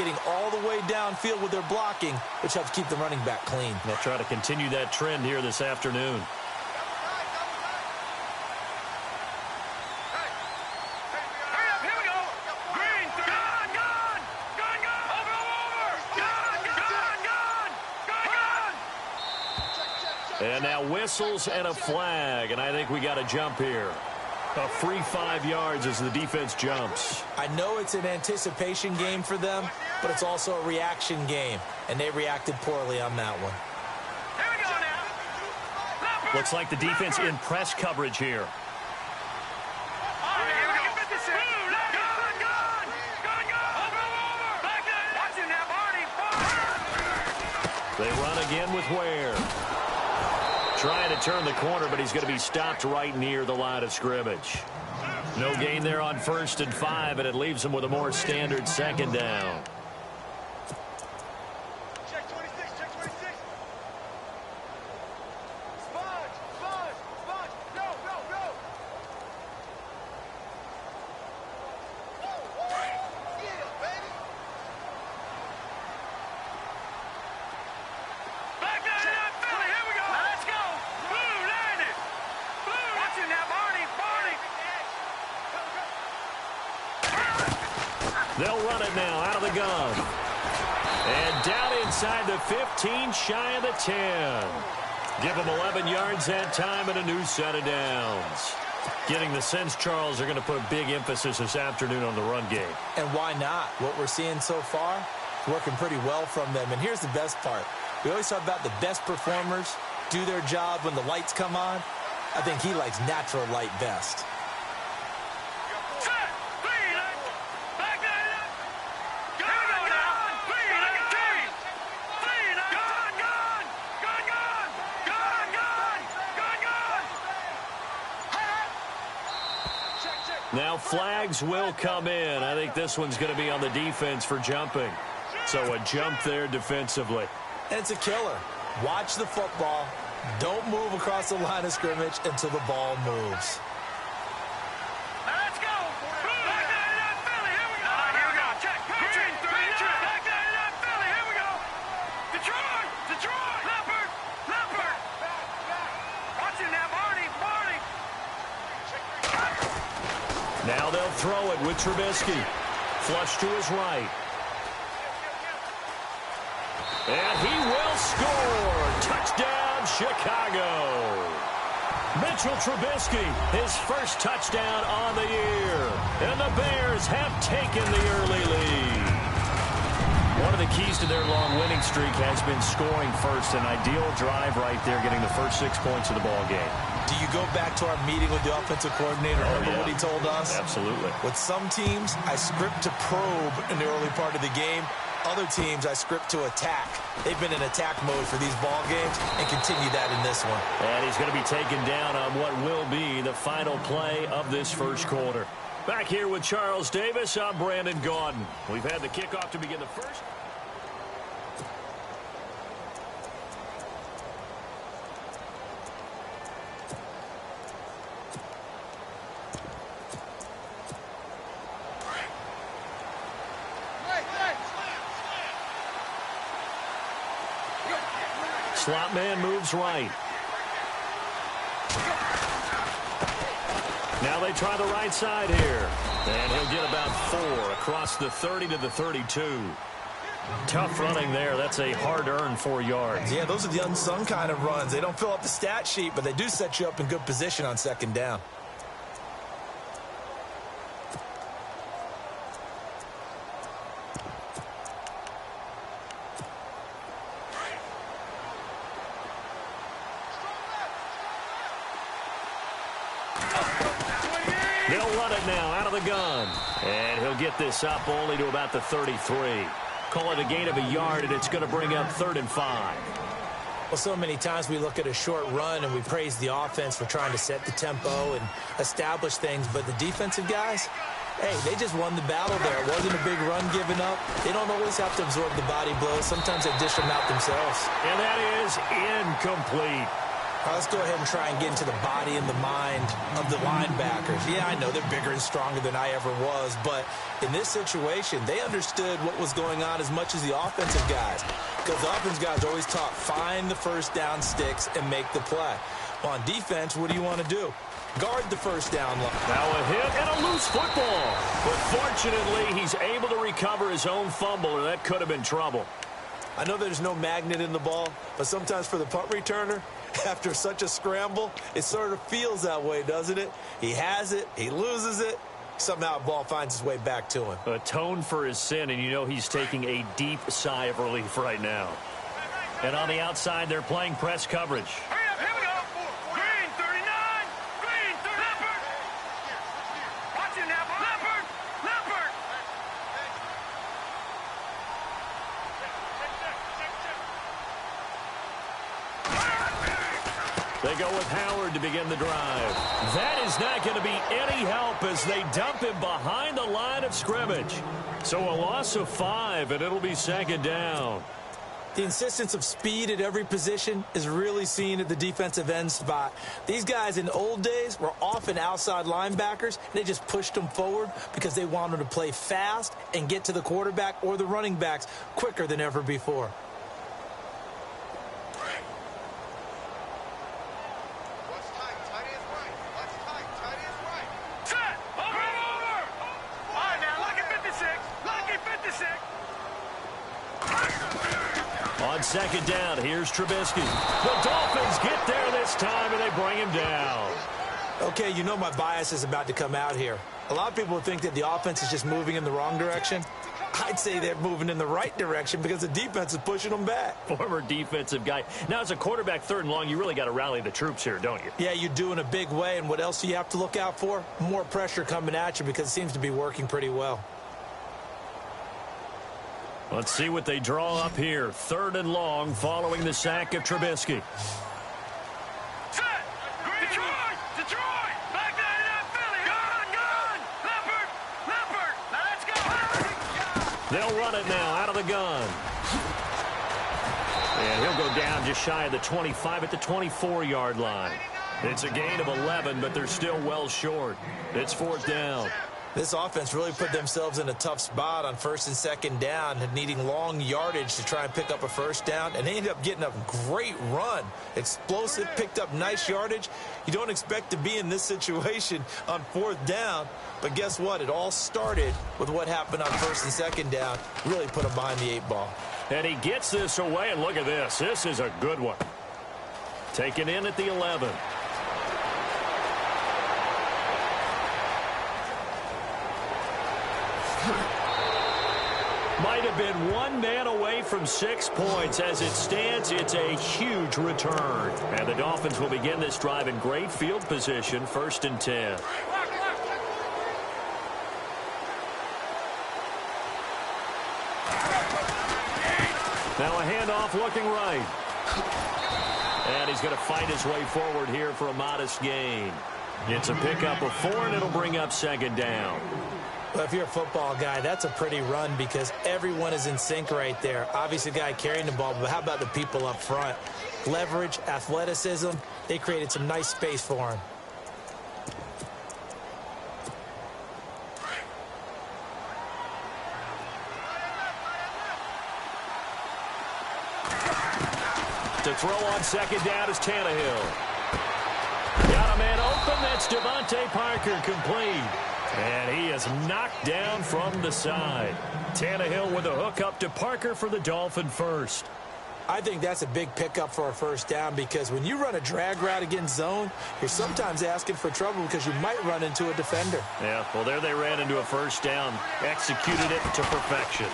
getting all the way downfield with their blocking, which helps keep the running back clean. They'll try to continue that trend here this afternoon. And now whistles and a flag, and I think we got a jump here. A free 5 yards as the defense jumps. I know it's an anticipation game for them, but it's also a reaction game, and they reacted poorly on that one. Here we go now. Looks like the defense in press coverage here. They run again with Ware. Trying to turn the corner, but he's going to be stopped right near the line of scrimmage. No gain there on 1st and 5, and it leaves him with a more standard 2nd down. Check 26, check 26. Sponge, sponge, sponge. Go, go, go. Yeah, baby. Back down to that Philly. Here we go. Now let's go. Blue, land it. Blue. Watch it now, Barney. Barney. They'll run it now out of the gun. And down inside the 15, shy of the 10. Give them 11 yards that time and a new set of downs. Getting the sense, Charles, they're going to put a big emphasis this afternoon on the run game. And why not? What we're seeing so far, working pretty well from them. And here's the best part. We always talk about the best performers do their job when the lights come on. I think he likes natural light best. Now flags will come in. I think this one's going to be on the defense for jumping. So a jump there defensively. And it's a killer. Watch the football. Don't move across the line of scrimmage until the ball moves. Let's go. Back down to that Philly. Here we go. Here we go. Check. Back down to that Philly. Here we go. Detroit. Detroit. Leopard. Leopard. Watch it now, Barney. Barney. Now they'll throw it with Trubisky. Flush to his right. And he will score. Touchdown, Chicago. Mitchell Trubisky, his first touchdown on the year. And the Bears have taken the early lead. One of the keys to their long winning streak has been scoring first. An ideal drive right there, getting the first 6 points of the ball game. Do you go back to our meeting with the offensive coordinator? Remember what he told us? Absolutely. With some teams, I script to probe in the early part of the game. Other teams, I script to attack. They've been in attack mode for these ball games and continue that in this one. And he's going to be taken down on what will be the final play of this first quarter. Back here with Charles Davis, I'm Brandon Gaudin. We've had the kickoff to begin the first. Slot man moves right. Now they try the right side here. And he'll get about 4 across the 30 to the 32. Tough running there. That's a hard-earned 4 yards. Yeah, those are the unsung kind of runs. They don't fill up the stat sheet, but they do set you up in good position on 2nd down. They'll run it now out of the gun. And he'll get this up only to about the 33. Call it a gain of a yard, and it's going to bring up 3rd and 5. Well, so many times we look at a short run and we praise the offense for trying to set the tempo and establish things. But the defensive guys, hey, they just won the battle there. It wasn't a big run given up. They don't always have to absorb the body blows. Sometimes they dish them out themselves. And that is incomplete. Let's go ahead and try and get into the body and the mind of the linebackers. Yeah, I know they're bigger and stronger than I ever was, but in this situation, they understood what was going on as much as the offensive guys, because the offensive guys are always taught, find the first down sticks and make the play. Well, on defense, what do you want to do? Guard the first down line. Now a hit and a loose football. But fortunately, he's able to recover his own fumble, or that could have been trouble. I know there's no magnet in the ball, but sometimes for the punt returner, after such a scramble, it sort of feels that way, doesn't it? He has it, he loses it, somehow the ball finds its way back to him. Atone for his sin, and you know he's taking a deep sigh of relief right now. And on the outside, they're playing press coverage. Hurry up, here we go. Green, 39. Green, 30. Leopard. Watch it now. Leopard. Leopard. They go with Howard to begin the drive. That is not going to be any help as they dump him behind the line of scrimmage. So a loss of 5, and it'll be second down. The insistence of speed at every position is really seen at the defensive end spot. These guys in old days were often outside linebackers. They just pushed them forward because they wanted to play fast and get to the quarterback or the running backs quicker than ever before. On second down, here's Trubisky. The Dolphins get there this time, and they bring him down. Okay, you know my bias is about to come out here. A lot of people think that the offense is just moving in the wrong direction. I'd say they're moving in the right direction because the defense is pushing them back. Former defensive guy. Now, as a quarterback, 3rd and long, you really got to rally the troops here, don't you? Yeah, you do in a big way, and what else do you have to look out for? More pressure coming at you because it seems to be working pretty well. Let's see what they draw up here. 3rd and long following the sack of Trubisky. Set! Detroit! Detroit! Back there in that Philly! Gun! Leopard! Now let's go! They'll run it now out of the gun. And he'll go down just shy of the 25 at the 24-yard line. It's a gain of 11, but they're still well short. It's 4th down. This offense really put themselves in a tough spot on 1st and 2nd down, needing long yardage to try and pick up a 1st down, and they ended up getting a great run. Explosive, picked up nice yardage. You don't expect to be in this situation on 4th down, but guess what? It all started with what happened on 1st and 2nd down. Really put them behind the 8 ball. And he gets this away, and look at this. This is a good one. Taken in at the 11. Might have been one man away from 6 points. As it stands, it's a huge return. And the Dolphins will begin this drive in great field position, 1st and 10. Now a handoff looking right. And he's going to fight his way forward here for a modest gain. It's a pickup of 4, and it'll bring up 2nd down. Well, if you're a football guy, that's a pretty run because everyone is in sync right there. Obviously, the guy carrying the ball, but how about the people up front? Leverage, athleticism, they created some nice space for him. To throw on 2nd down is Tannehill. Got a man open. That's Devontae Parker, complete. And he is knocked down from the side. Tannehill with a hook up to Parker for the Dolphin first. I think that's a big pickup for a 1st down because when you run a drag route against zone, you're sometimes asking for trouble because you might run into a defender. Yeah, well, there they ran into a 1st down. Executed it to perfection.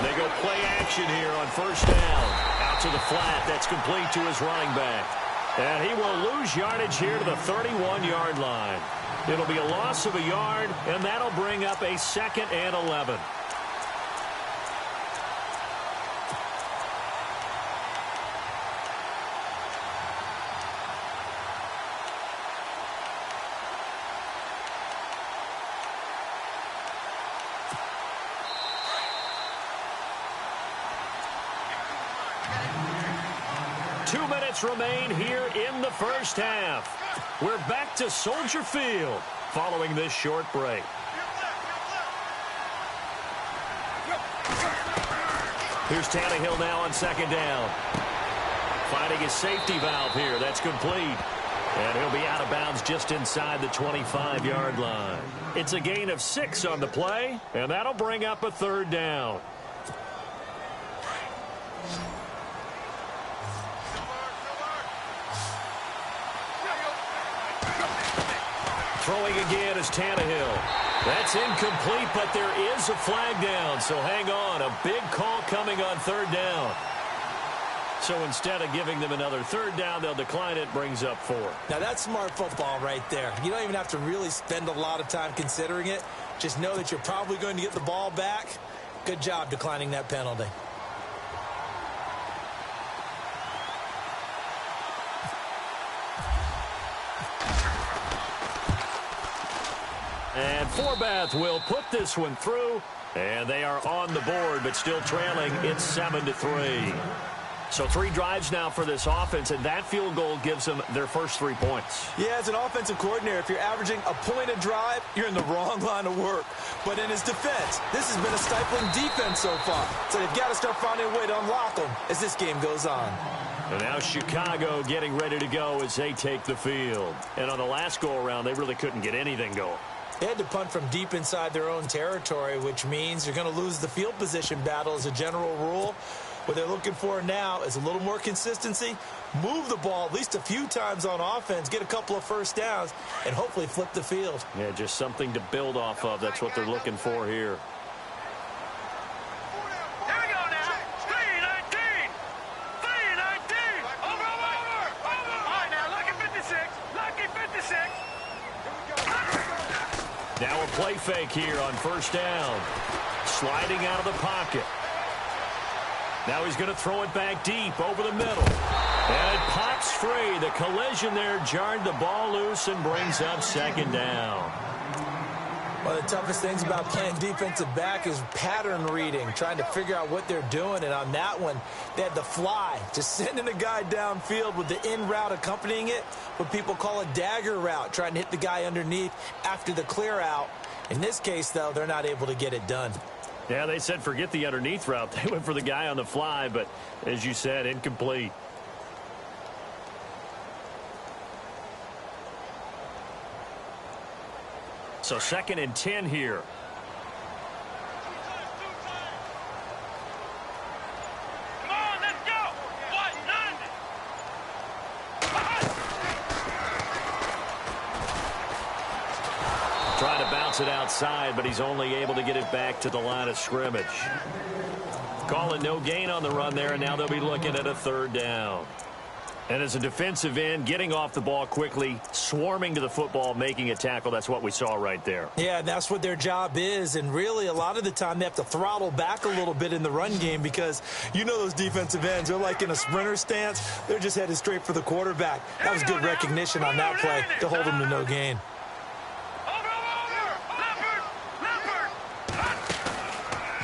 They go play action here on 1st down. Out to the flat. That's complete to his running back. And he will lose yardage here to the 31-yard line. It'll be a loss of a yard, and that'll bring up a 2nd and 11. 2 minutes remain here in the first half. We're back to Soldier Field following this short break. Here's Tannehill now on second down. Finding his safety valve here. That's complete. And he'll be out of bounds just inside the 25-yard line. It's a gain of 6 on the play, and that'll bring up a third down. Throwing again is Tannehill. That's incomplete, but there is a flag down, so hang on. A big call coming on third down. So instead of giving them another third down, they'll decline it, brings up 4. Now, that's smart football right there. You don't even have to really spend a lot of time considering it. Just know that you're probably going to get the ball back. Good job declining that penalty. And Forbath will put this one through, and they are on the board, but still trailing. It's 7-3. So 3 drives now for this offense, and that field goal gives them their first 3 points. Yeah, as an offensive coordinator, if you're averaging a point a drive, you're in the wrong line of work. But in his defense, this has been a stifling defense so far. So they've got to start finding a way to unlock them as this game goes on. And now Chicago getting ready to go as they take the field. And on the last go-around, they really couldn't get anything going. They had to punt from deep inside their own territory, which means you're going to lose the field position battle as a general rule. What they're looking for now is a little more consistency, move the ball at least a few times on offense, get a couple of first downs, and hopefully flip the field. Yeah, just something to build off of. That's what they're looking for here. Here we go now. 3-19. 3-19. Over. All right, now, lucky 56. Lucky 56. Now a play fake here on first down. Sliding out of the pocket. Now he's going to throw it back deep over the middle. And it pops free. The collision there jarred the ball loose and brings up second down. One of the toughest things about playing defensive back is pattern reading, trying to figure out what they're doing. And on that one, they had the fly, just sending a guy downfield with the in route accompanying it, what people call a dagger route, trying to hit the guy underneath after the clear out. In this case, though, they're not able to get it done. Yeah, they said forget the underneath route. They went for the guy on the fly, but as you said, incomplete. So 2nd and 10 here. Come on, let's go. 1-9. Trying to bounce it outside, but he's only able to get it back to the line of scrimmage. Calling no gain on the run there, and now they'll be looking at a third down. And as a defensive end, getting off the ball quickly, swarming to the football, making a tackle, that's what we saw right there. Yeah, that's what their job is. And really, a lot of the time, they have to throttle back a little bit in the run game because you know those defensive ends, they're like in a sprinter stance. They're just headed straight for the quarterback. That was good recognition on that play to hold them to no gain.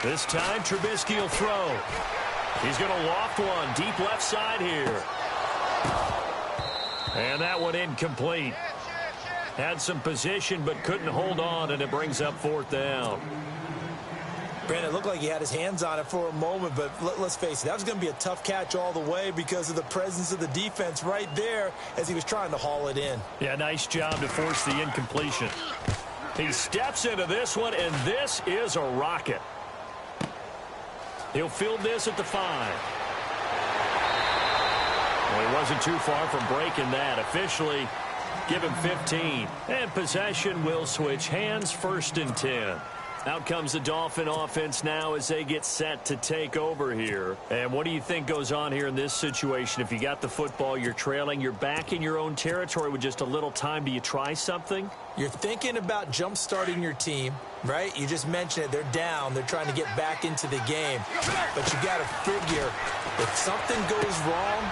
This time, Trubisky will throw. He's going to loft one deep left side here. And that one incomplete. Had some position but couldn't hold on, and it brings up 4th down. Brandon, it looked like he had his hands on it for a moment, but let's face it, that was going to be a tough catch all the way because of the presence of the defense right there as he was trying to haul it in. Yeah, nice job to force the incompletion. He steps into this one, and this is a rocket. He'll field this at the 5. Well, he wasn't too far from breaking that. Officially, give him 15. And possession will switch hands, 1st and 10. Out comes the Dolphin offense now as they get set to take over here. And what do you think goes on here in this situation? If you got the football, you're trailing, you're back in your own territory with just a little time. Do you try something? You're thinking about jump-starting your team, right? You just mentioned it. They're down. They're trying to get back into the game. But you got to figure if something goes wrong,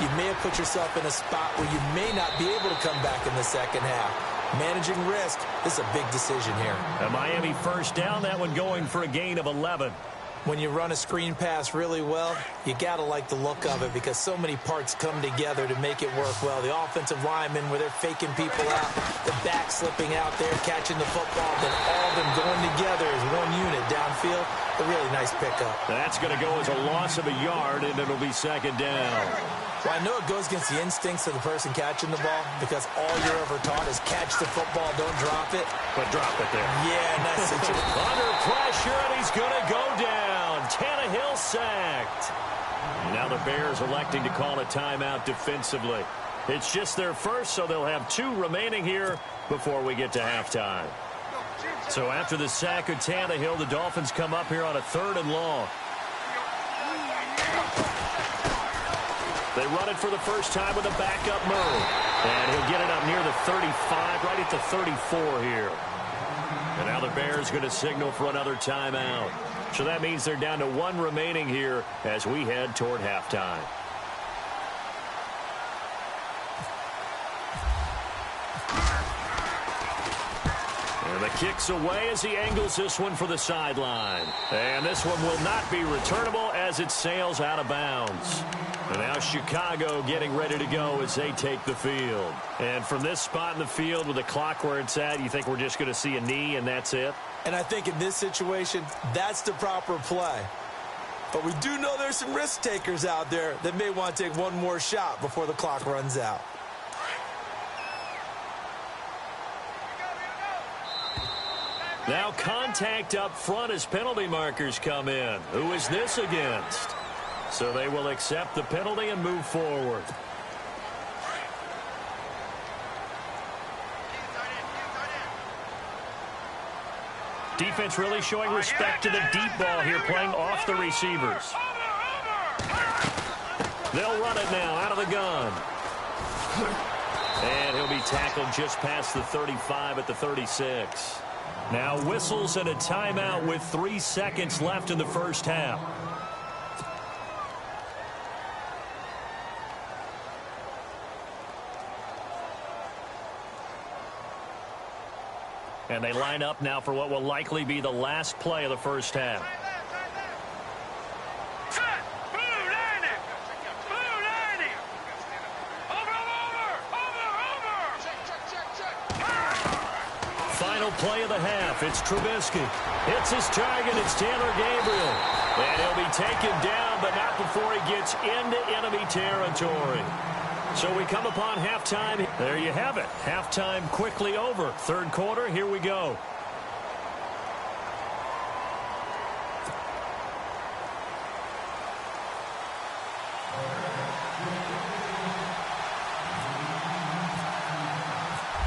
you may have put yourself in a spot where you may not be able to come back in the second half. Managing risk, this is a big decision here. A Miami first down, that one going for a gain of 11. When you run a screen pass really well, you got to like the look of it because so many parts come together to make it work well. The offensive linemen, where they're faking people out, the back slipping out there, catching the football, then all of them going together as one unit downfield. A really nice pickup. That's going to go as a loss of a yard, and it'll be second down. Well, I know it goes against the instincts of the person catching the ball because all you're ever taught is catch the football, don't drop it. But drop it there. Yeah, nice situation. Under pressure, and he's going to go down. Tannehill sacked. Now the Bears electing to call a timeout defensively. It's just their first, so they'll have 2 remaining here before we get to halftime. So after the sack of Tannehill, the Dolphins come up here on a 3rd and long. They run it for the first time with a backup move. And he'll get it up near the 35, right at the 34 here. And now the Bears going to signal for another timeout. So that means they're down to 1 remaining here as we head toward halftime. And the kick's away as he angles this one for the sideline. And this one will not be returnable as it sails out of bounds. And now Chicago getting ready to go as they take the field. And from this spot in the field with the clock where it's at, you think we're just going to see a knee and that's it? And I think in this situation, that's the proper play. But we do know there's some risk takers out there that may want to take one more shot before the clock runs out. Now contact up front as penalty markers come in. Who is this against? So they will accept the penalty and move forward. Defense really showing respect to the deep ball here, playing off the receivers. They'll run it now out of the gun. And he'll be tackled just past the 35 at the 36. Now whistles and a timeout with 3 seconds left in the first half. And they line up now for what will likely be the last play of the first half. Final play of the half. It's Trubisky. Hits his target. It's Taylor Gabriel. And he'll be taken down, but not before he gets into enemy territory. So we come upon halftime. There you have it. Halftime quickly over. 3rd quarter, here we go.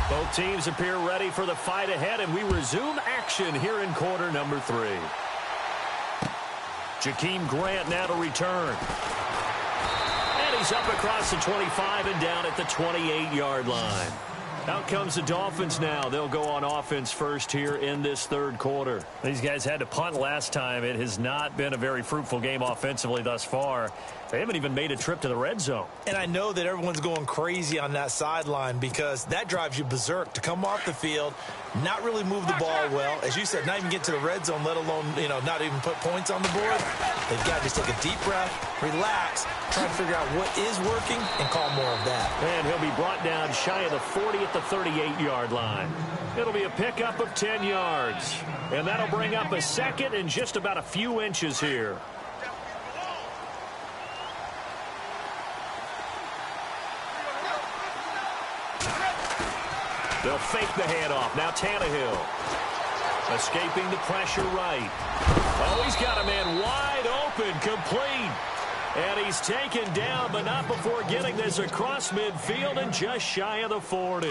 Both teams appear ready for the fight ahead, and we resume action here in quarter number 3. Jakeem Grant now to return. He's up across the 25 and down at the 28-yard line. Out comes the Dolphins now. They'll go on offense first here in this 3rd quarter. These guys had to punt last time. It has not been a very fruitful game offensively thus far. They haven't even made a trip to the red zone. And I know that everyone's going crazy on that sideline because that drives you berserk to come off the field, not really move the ball well. As you said, not even get to the red zone, let alone, not even put points on the board. They've got to just take a deep breath, relax, try to figure out what is working, and call more of that. And he'll be brought down shy of the 40 at the 38-yard line. It'll be a pickup of 10 yards. And that'll bring up a 2nd and just about a few inches here. They'll fake the handoff. Now Tannehill. Escaping the pressure right. Oh, he's got a man wide open, complete. And he's taken down, but not before getting this across midfield and just shy of the 40.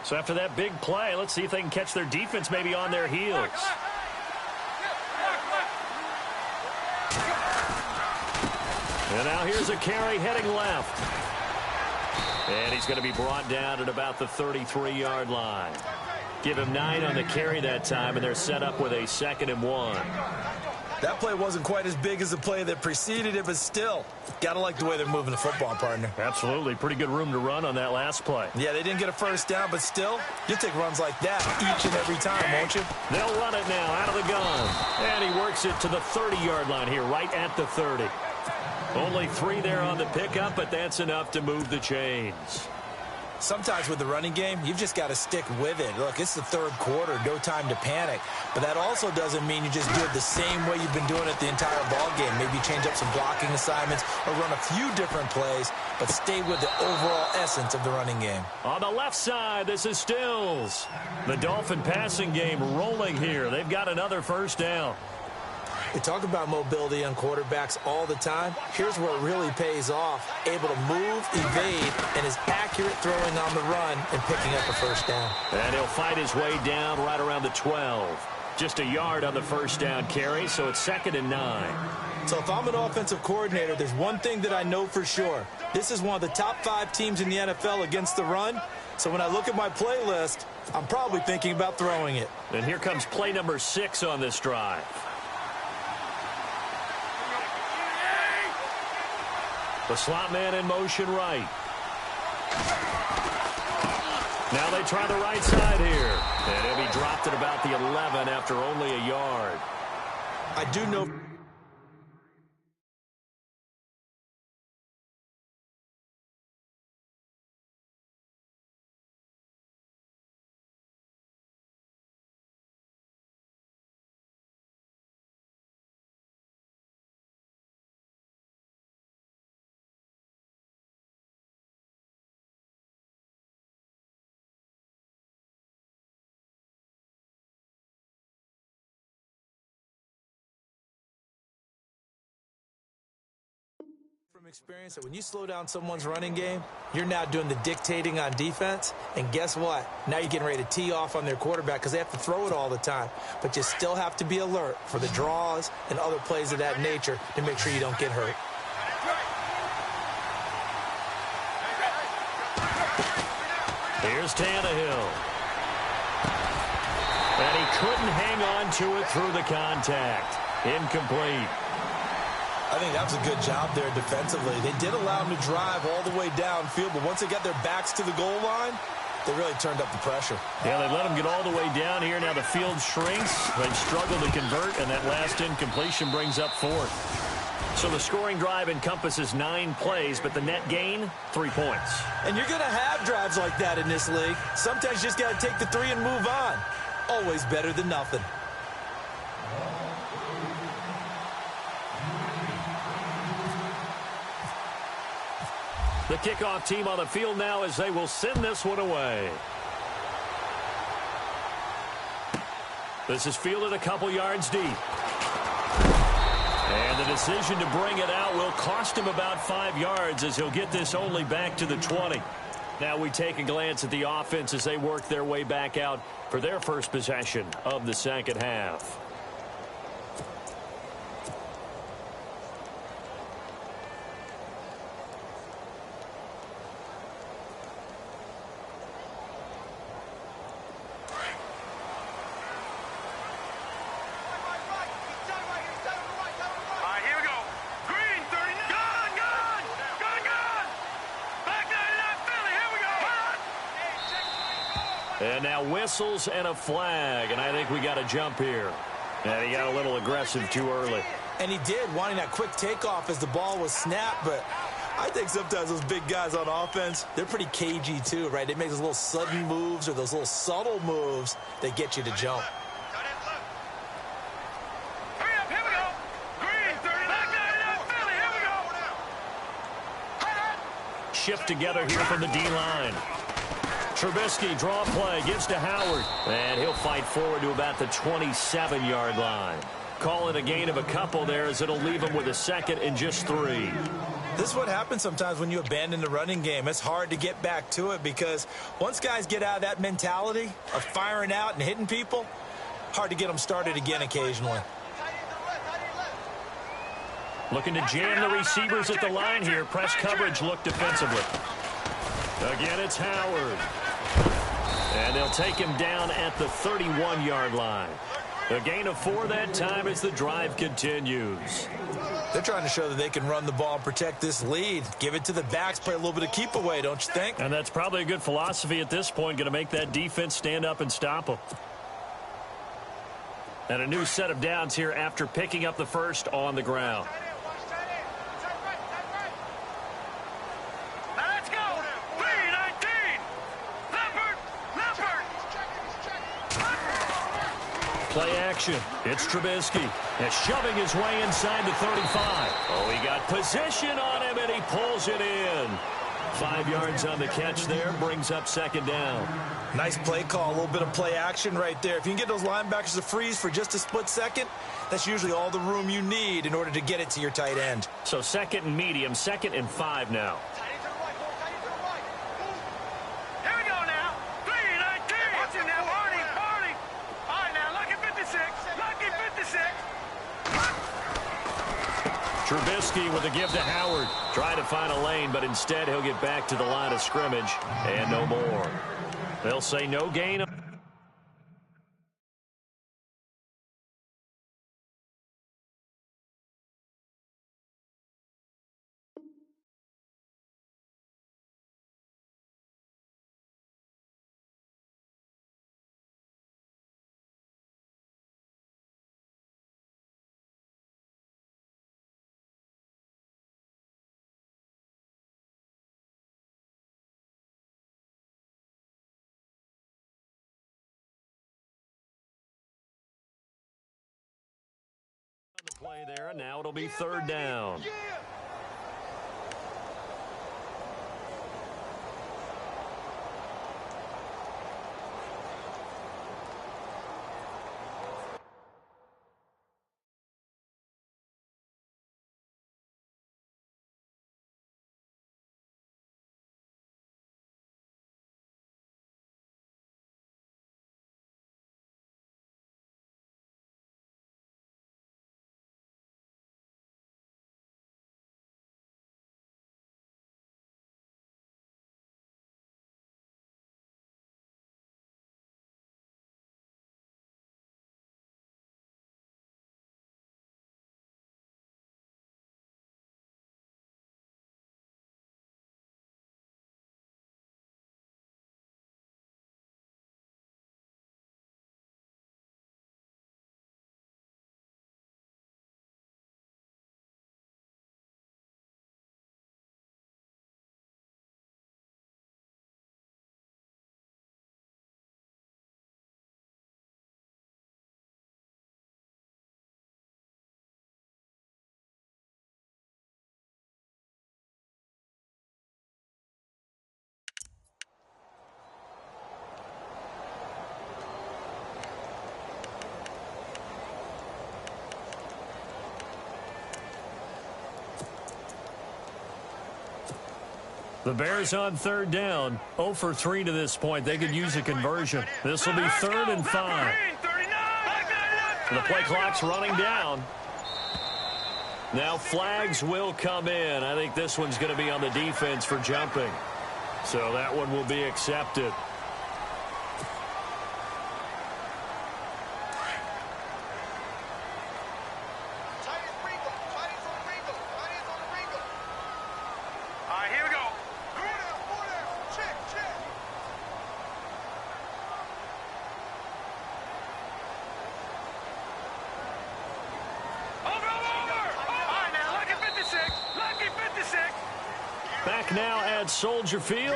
So after that big play, let's see if they can catch their defense maybe on their heels. And now here's a carry heading left. And he's going to be brought down at about the 33-yard line. Give him 9 on the carry that time, and they're set up with a 2nd and 1. That play wasn't quite as big as the play that preceded it, but still, got to like the way they're moving the football, partner. Absolutely. Pretty good room to run on that last play. Yeah, they didn't get a first down, but still, you'll take runs like that each and every time, won't you? They'll run it now out of the gun. And he works it to the 30-yard line here, right at the 30. Only 3 there on the pickup, but that's enough to move the chains. Sometimes with the running game, you've just got to stick with it. Look, it's the third quarter, no time to panic. But that also doesn't mean you just do it the same way you've been doing it the entire ball game. Maybe change up some blocking assignments or run a few different plays, but stay with the overall essence of the running game. On the left side, this is Stills. The Dolphin passing game rolling here. They've got another first down. We talk about mobility on quarterbacks all the time. Here's where it really pays off. Able to move, evade, and is accurate throwing on the run and picking up a first down. And he'll fight his way down right around the 12. Just a yard on the first down carry, so it's 2nd and 9. So if I'm an offensive coordinator, there's one thing that I know for sure. This is one of the top 5 teams in the NFL against the run. So when I look at my playlist, I'm probably thinking about throwing it. And here comes play number 6 on this drive. The slot man in motion right. Now they try the right side here. And he'll be dropped at about the 11 after only a yard. I do know... from experience that when you slow down someone's running game, you're now doing the dictating on defense, and guess what? Now you're getting ready to tee off on their quarterback because they have to throw it all the time. But you still have to be alert for the draws and other plays of that nature to make sure you don't get hurt. Here's Tannehill. And he couldn't hang on to it through the contact. Incomplete. I think that was a good job there defensively. They did allow them to drive all the way downfield, but once they got their backs to the goal line, they really turned up the pressure. Yeah, they let them get all the way down here. Now the field shrinks. They've struggled to convert, and that last incompletion brings up 4th. So the scoring drive encompasses 9 plays, but the net gain, 3 points. And you're going to have drives like that in this league. Sometimes you just got to take the 3 and move on. Always better than nothing. The kickoff team on the field now as they will send this one away. This is fielded a couple yards deep. And the decision to bring it out will cost him about 5 yards as he'll get this only back to the 20. Now we take a glance at the offense as they work their way back out for their first possession of the second half. And now whistles and a flag, and I think we got a jump here. And he got a little aggressive too early. And he did, wanting that quick takeoff as the ball was snapped, but I think sometimes those big guys on offense, they're pretty cagey too, right? They make those little sudden moves or those little subtle moves that get you to jump. Shift together here from the D-line. Trubisky, draw play, gives to Howard. And he'll fight forward to about the 27-yard line. Call it a gain of a couple there as it'll leave him with a 2nd and just 3. This is what happens sometimes when you abandon the running game. It's hard to get back to it because once guys get out of that mentality of firing out and hitting people, hard to get them started again occasionally. Looking to jam the receivers at the line here. Press coverage look defensively. Again, it's Howard. And they'll take him down at the 31-yard line. A gain of 4 that time as the drive continues. They're trying to show that they can run the ball and protect this lead. Give it to the backs, play a little bit of keep away, don't you think? And that's probably a good philosophy at this point, going to make that defense stand up and stop them. And a new set of downs here after picking up the first on the ground. Let's go. 3-19. Leopard. Play action. It's Trubisky. And shoving his way inside the 35. Oh, he got position on him, and he pulls it in. 5 yards on the catch there, brings up second down. Nice play call, a little bit of play action right there. If you can get those linebackers to freeze for just a split second, that's usually all the room you need in order to get it to your tight end. So second and medium, 2nd and 5 now. Here we go now. 3-19. Watch it now, Barney. All right, now, lucky 56. Lucky 56. Trubisky with a give to Howard. Trying to find a lane, but instead he'll get back to the line of scrimmage. And no more. They'll say no gain. Play there, and now it'll be third down. The Bears on third down. 0 for 3 to this point. They could use a conversion. This will be 3rd and 5. And the play clock's running down. Now flags will come in. I think this one's going to be on the defense for jumping. So that one will be accepted. Back now at Soldier Field.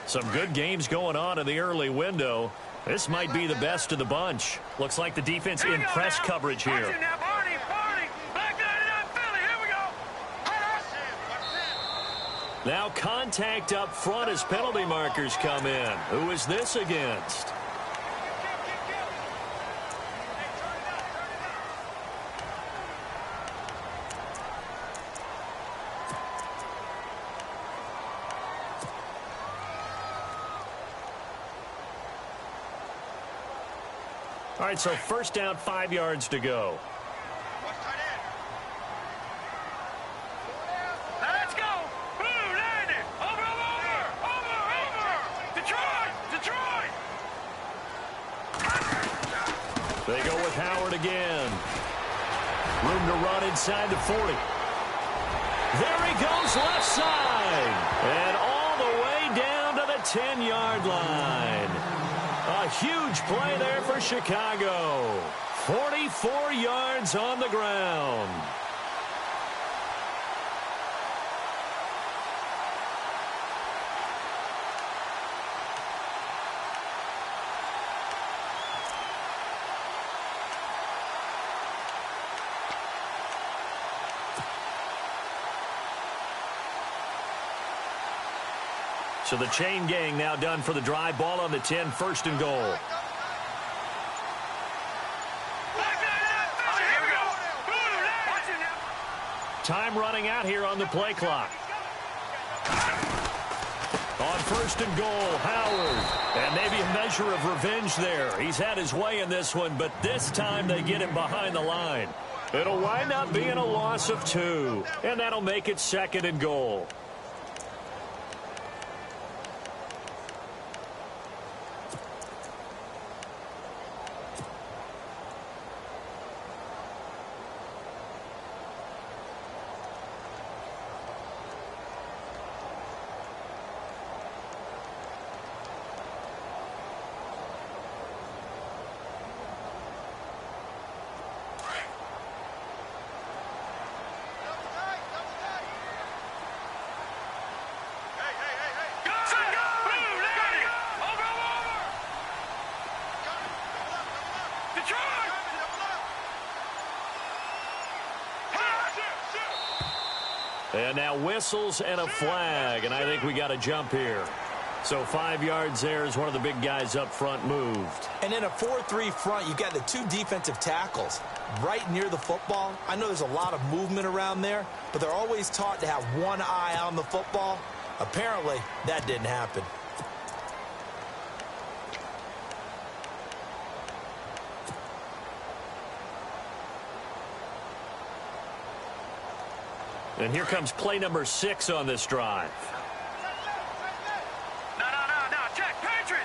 Some good games going on in the early window. This might be the best of the bunch. Looks like the defense in press coverage here. Now contact up front as penalty markers come in. Who is this against? All right, so first down, 5 yards to go. Let's go. They go with Howard again. Room to run inside the 40. There he goes left side. And all the way down to the 10-yard line. A huge play there for Chicago. 44 yards on the ground. So the chain gang now done for the drive. Ball on the 10, first and goal. Time running out here on the play clock. On first and goal, Howard. And maybe a measure of revenge there. He's had his way in this one, but this time they get him behind the line. It'll wind up being a loss of 2, and that'll make it second and goal. And now whistles and a flag, and I think we got a jump here. So 5 yards there as one of the big guys up front moved. And in a 4-3 front, you've got the 2 defensive tackles right near the football. I know there's a lot of movement around there, but they're always taught to have one eye on the football. Apparently, that didn't happen. And here comes play number 6 on this drive. No, check, Patriot.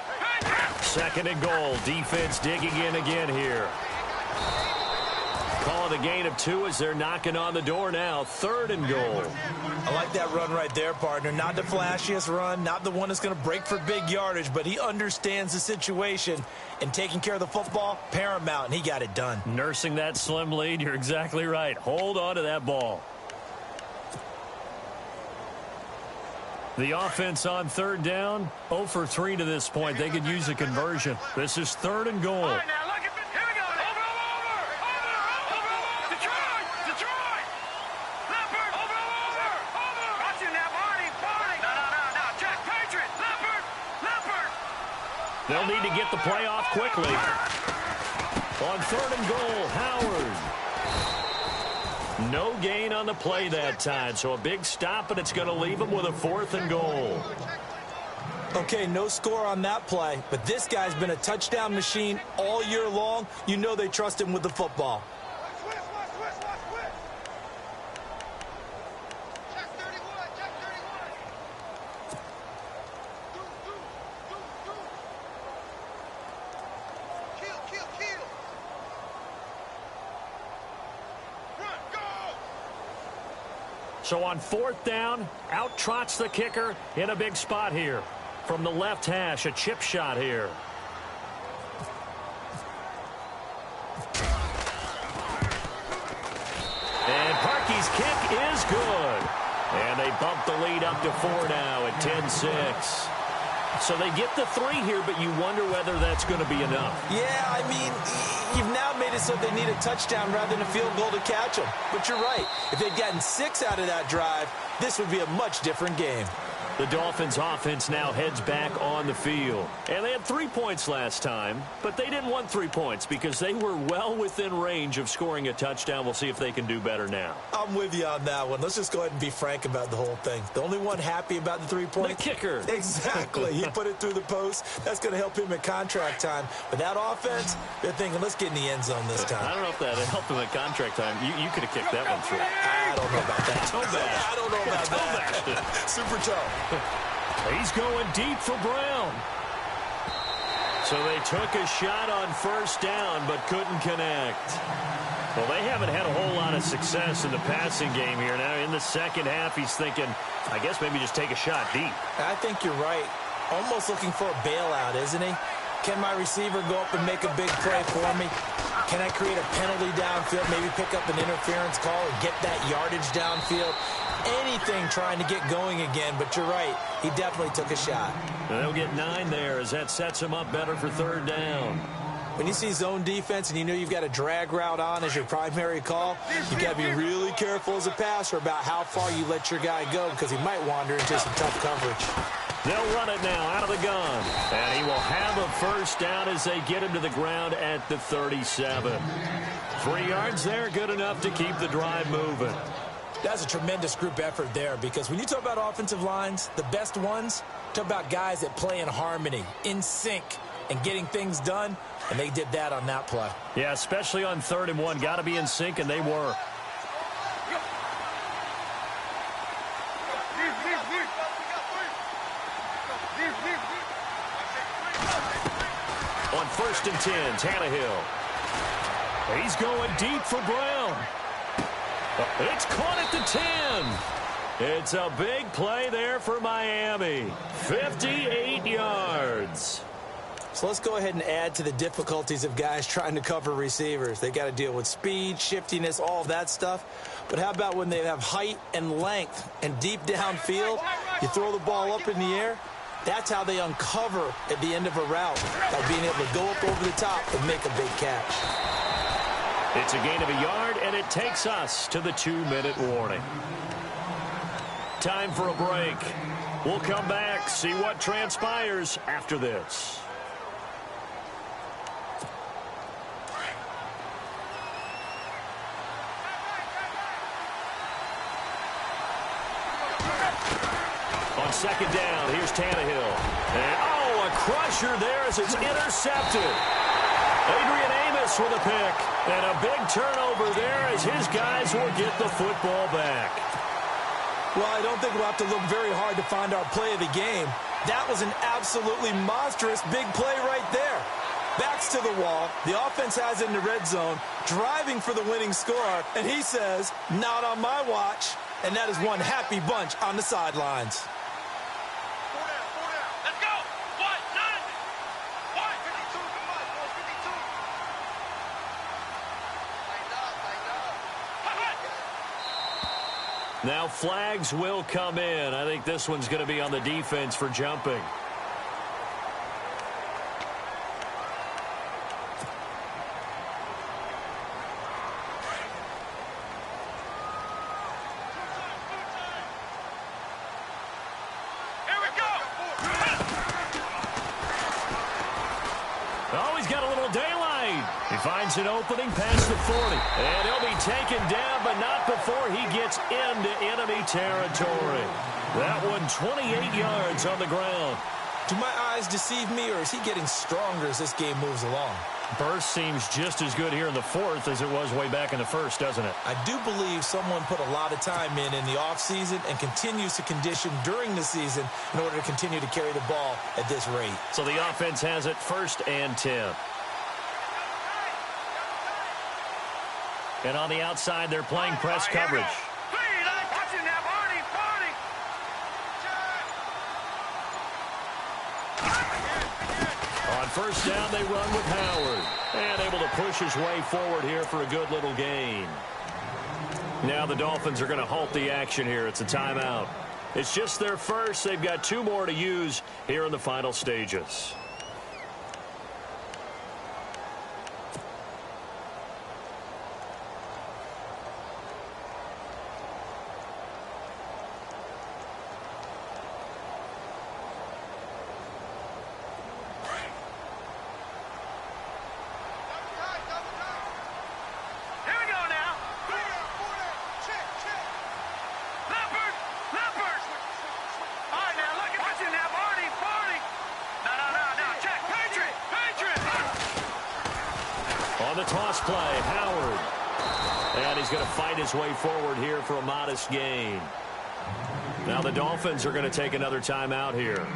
Second and goal. Defense digging in again here. Calling a gain of 2 as they're knocking on the door now. Third and goal. I like that run right there, partner. Not the flashiest run, not the one that's going to break for big yardage, but he understands the situation, and taking care of the football, paramount, and he got it done. Nursing that slim lead, you're exactly right. Hold on to that ball. The offense on third down, 0 for 3 to this point. They could use a conversion. This is third and goal. All right, now look at this. Here we go. Over. Detroit. Leopard. Over. Watch you now, Barney. No. Check, Patriot. Leopard. They'll need to get the play off quickly. On third and goal, Howard. No gain on the play that time, so a big stop, and it's going to leave them with a 4th and goal. Okay, no score on that play, but this guy's been a touchdown machine all year long. You know they trust him with the football. So on 4th down, out trots the kicker in a big spot here. From the left hash, a chip shot here. And Parkey's kick is good. And they bump the lead up to 4 now at 10-6. So they get the 3 here, but you wonder whether that's going to be enough. Yeah, I mean, you've now made it so they need a touchdown rather than a field goal to catch them. But you're right. If they'd gotten 6 out of that drive, this would be a much different game. The Dolphins offense now heads back on the field. And they had 3 points last time, but they didn't want 3 points because they were well within range of scoring a touchdown. We'll see if they can do better now. I'm with you on that one. Let's just go ahead and be frank about the whole thing. The only one happy about the 3 points? The kicker. Exactly. He put it through the post. That's going to help him at contract time. But that offense, they're thinking, let's get in the end zone this time. I don't know if that helped him at contract time. You could have kicked that one through. I don't know about that. I don't know about that. Super toe. He's going deep for Brown. So they took a shot on first down but couldn't connect. Well, they haven't had a whole lot of success in the passing game here. Now in the second half, he's thinking, I guess maybe just take a shot deep. I think you're right. Almost looking for a bailout, isn't he? Can my receiver go up and make a big play for me? Can I create a penalty downfield, maybe pick up an interference call and get that yardage downfield? Anything trying to get going again, but you're right. He definitely took a shot. And they'll get 9 there as that sets him up better for third down. When you see zone defense and you know you've got a drag route on as your primary call, you've got to be really careful as a passer about how far you let your guy go because he might wander into some tough coverage. They'll run it now out of the gun. And he will have a first down as they get him to the ground at the 37. 3 yards there, good enough to keep the drive moving. That's a tremendous group effort there because when you talk about offensive lines, the best ones, talk about guys that play in harmony, in sync, and getting things done, and they did that on that play. Yeah, especially on 3rd and 1. Got to be in sync, and they were. On 1st and 10, Tannehill. He's going deep for Brown. It's caught at the 10. It's a big play there for Miami. 58 yards. So let's go ahead and add to the difficulties of guys trying to cover receivers. They got to deal with speed, shiftiness, all of that stuff. But how about when they have height and length and deep downfield? You throw the ball up in the air. That's how they uncover at the end of a route, by being able to go up over the top and make a big catch. It's a gain of a yard, and it takes us to the 2-minute warning. Time for a break. We'll come back, see what transpires after this. On 2nd down, here's Tannehill. And, a crusher there as it's intercepted. Adrian Amos with a pick. And a big turnover there as his guys will get the football back. Well, I don't think we'll have to look very hard to find our play of the game. That was an absolutely monstrous big play right there. Backs to the wall. The offense has it in the red zone, driving for the winning score. And he says, not on my watch. And that is one happy bunch on the sidelines. Let's go. What? None. What? 52. Come on, boys. 52. Now flags will come in. I think this one's going to be on the defense for jumping. Finds an opening past the 40. And he'll be taken down, but not before he gets into enemy territory. That one 28 yards on the ground. Do my eyes deceive me, or is he getting stronger as this game moves along? Burst seems just as good here in the 4th as it was way back in the 1st, doesn't it? I do believe someone put a lot of time in the offseason and continues to condition during the season in order to continue to carry the ball at this rate. So the offense has it 1st and 10. And on the outside, they're playing press coverage. On 1st down, they run with Howard. And able to push his way forward here for a good little gain. Now the Dolphins are going to halt the action here. It's a timeout. It's just their first. They've got 2 more to use here in the final stages. The toss play, Howard. And he's going to fight his way forward here for a modest gain. Now the Dolphins are going to take another timeout here.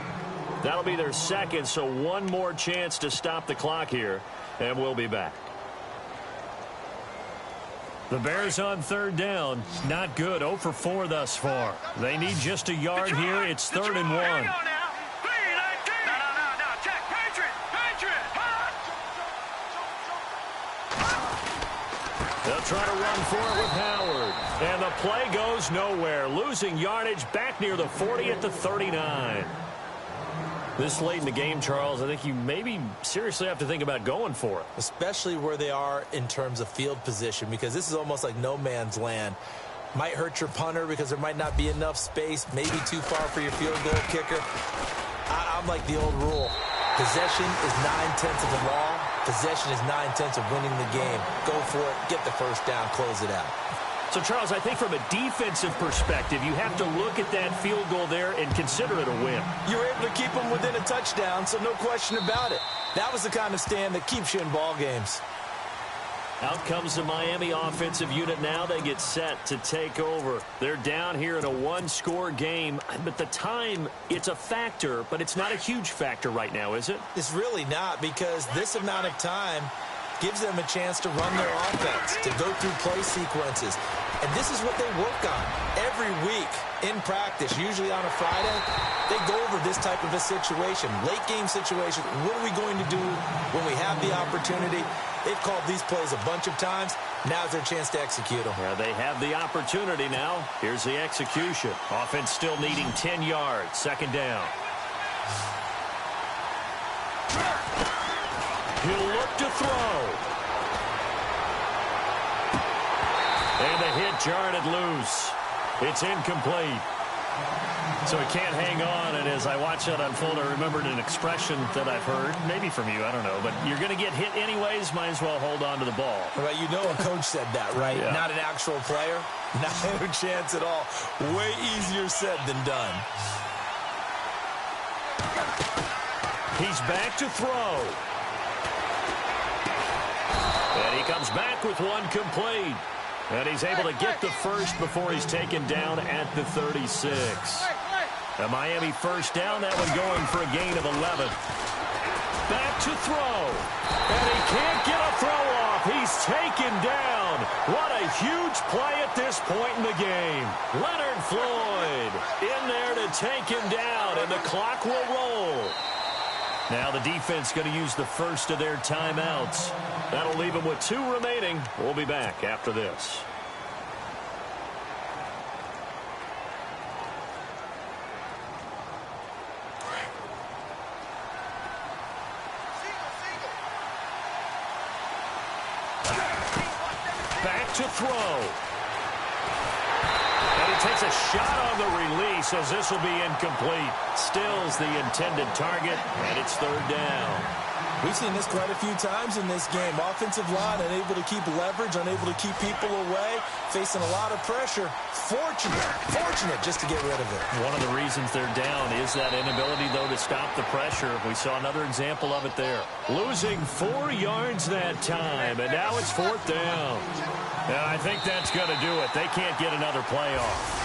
That'll be their second, so one more chance to stop the clock here, and we'll be back. The Bears on third down. Not good. 0 for 4 thus far. They need just a yard here. It's 3rd and 1. They'll try to run for it with Howard. And the play goes nowhere. Losing yardage back near the 40 at the 39. This late in the game, Charles, I think you maybe seriously have to think about going for it. Especially where they are in terms of field position, because this is almost like no man's land. Might hurt your punter because there might not be enough space, maybe too far for your field goal kicker. I'm like the old rule. Possession is 9/10 of the law. Possession is 9/10 of winning the game. Go for it, get the first down, close it out. So, Charles, I think from a defensive perspective, you have to look at that field goal there and consider it a win. You're able to keep them within a touchdown, so no question about it. That was the kind of stand that keeps you in ball games. Out comes the Miami offensive unit now. They get set to take over. They're down here in a one-score game, but the time, it's a factor, but it's not a huge factor right now, is it? It's really not, because this amount of time gives them a chance to run their offense, to go through play sequences. And this is what they work on every week in practice, usually on a Friday. They go over this type of a situation, late game situation. What are we going to do when we have the opportunity? They've called these plays a bunch of times. Now's their chance to execute them. Yeah, they have the opportunity now. Here's the execution. Offense still needing 10 yards. 2nd down. He'll look to throw. And the hit jarred it loose. It's incomplete. So he can't hang on, and as I watch that unfold, I remembered an expression that I've heard, maybe from you, I don't know, but you're going to get hit anyways, might as well hold on to the ball. Well, you know a coach said that, right? Yeah. Not an actual player. Not a chance at all. Way easier said than done. He's back to throw. And he comes back with one complete. And he's able to get the first before he's taken down at the 36. A Miami first down, that one going for a gain of 11. Back to throw. And he can't get a throw off. He's taken down. What a huge play at this point in the game. Leonard Floyd in there to take him down, and the clock will roll. Now the defense going to use the first of their timeouts. That'll leave them with 2 remaining. We'll be back after this. Back to throw. And he takes a shot on the release as this will be incomplete. Stills the intended target, and it's 3rd down. We've seen this quite a few times in this game. Offensive line unable to keep leverage, unable to keep people away, facing a lot of pressure. Fortunate just to get rid of it. One of the reasons they're down is that inability, though, to stop the pressure. We saw another example of it there. Losing 4 yards that time, and now it's 4th down. And I think that's going to do it. They can't get another play off.